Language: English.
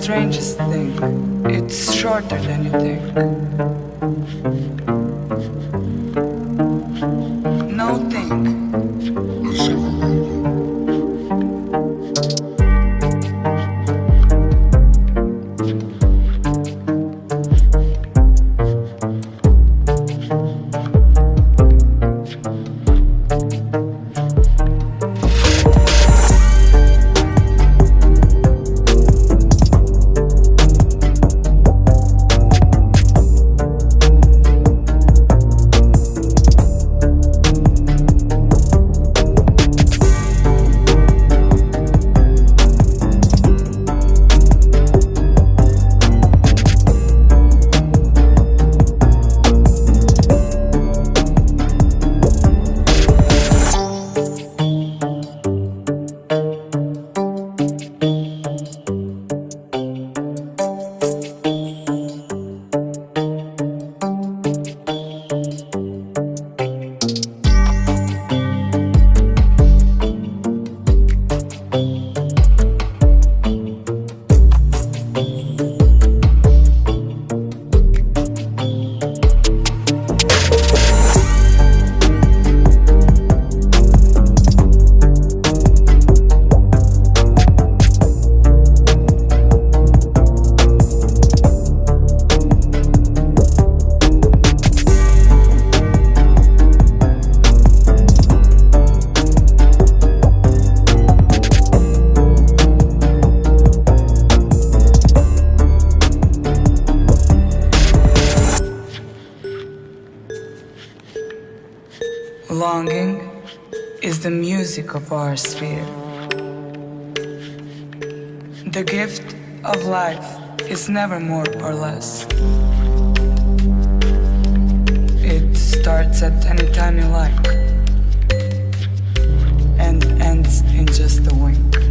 strangest thing. It's shorter than you think. No think. It's shorter than you think. Longing is the music of our sphere. The gift of life is never more or less. It starts at any time you like and ends in just a wink.